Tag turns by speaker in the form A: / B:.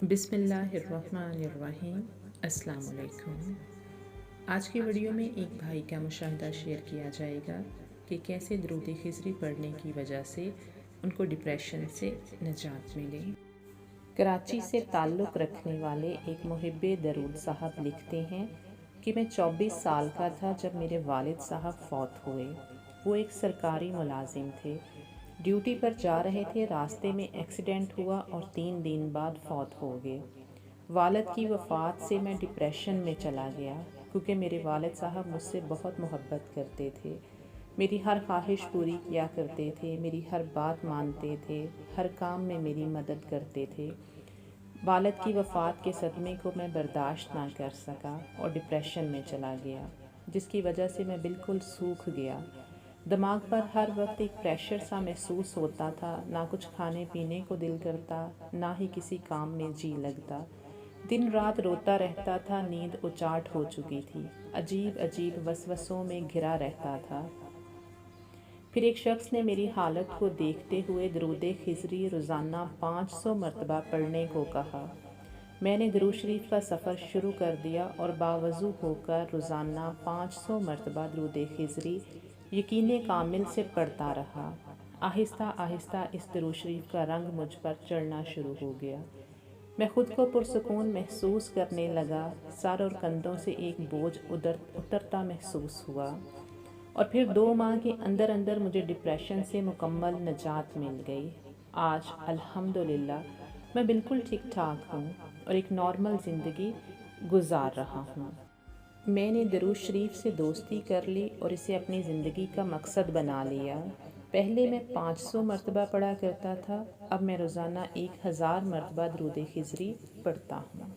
A: بسم اللہ الرحمن الرحیم۔ السلام علیکم۔ آج کی ویڈیو میں ایک بھائی کا مشاہدہ شیئر کیا جائے گا کہ کیسے درود خضری پڑھنے کی وجہ سے ان کو ڈپریشن سے نجات ملے۔ کراچی سے تعلق رکھنے والے ایک محب درود صاحب لکھتے ہیں کہ میں 24 سال کا تھا جب میرے والد صاحب فوت ہوئے۔ وہ ایک سرکاری ملازم تھے، ڈیوٹی پر جا رہے تھے، راستے میں ایکسیڈنٹ ہوا اور 3 دن بعد فوت ہو گئے۔ والد کی وفات سے میں ڈپریشن میں چلا گیا، کیونکہ میرے والد صاحب مجھ سے بہت محبت کرتے تھے، میری ہر خواہش پوری کیا کرتے تھے، میری ہر بات مانتے تھے، ہر کام میں میری مدد کرتے تھے۔ والد کی وفات کے صدمے کو میں برداشت نہ کر سکا اور ڈپریشن میں چلا گیا، جس کی وجہ سے میں بالکل سوکھ گیا۔ دماغ پر ہر وقت ایک پریشر سا محسوس ہوتا تھا، نہ کچھ کھانے پینے کو دل کرتا، نہ ہی کسی کام میں جی لگتا۔ دن رات روتا رہتا تھا، نیند اچاٹ ہو چکی تھی، عجیب عجیب وسوسوں میں گھرا رہتا تھا۔ پھر ایک شخص نے میری حالت کو دیکھتے ہوئے درود خضری روزانہ 500 مرتبہ پڑھنے کو کہا۔ میں نے درود شریف کا سفر شروع کر دیا اور باوضو ہو کر روزانہ 500 مرتبہ درود خضری یقین کامل سے پڑھتا رہا۔ آہستہ آہستہ اس درود شریف کا رنگ مجھ پر چڑھنا شروع ہو گیا۔ میں خود کو پرسکون محسوس کرنے لگا، سر اور کندھوں سے ایک بوجھ اترتا محسوس ہوا، اور پھر 2 ماہ کے اندر اندر مجھے ڈپریشن سے مکمل نجات مل گئی۔ آج الحمدللہ میں بالکل ٹھیک ٹھاک ہوں اور ایک نارمل زندگی گزار رہا ہوں۔ میں نے درود شریف سے دوستی کر لی اور اسے اپنی زندگی کا مقصد بنا لیا۔ پہلے میں 500 مرتبہ پڑھا کرتا تھا، اب میں روزانہ 1000 مرتبہ درود خضری پڑھتا ہوں۔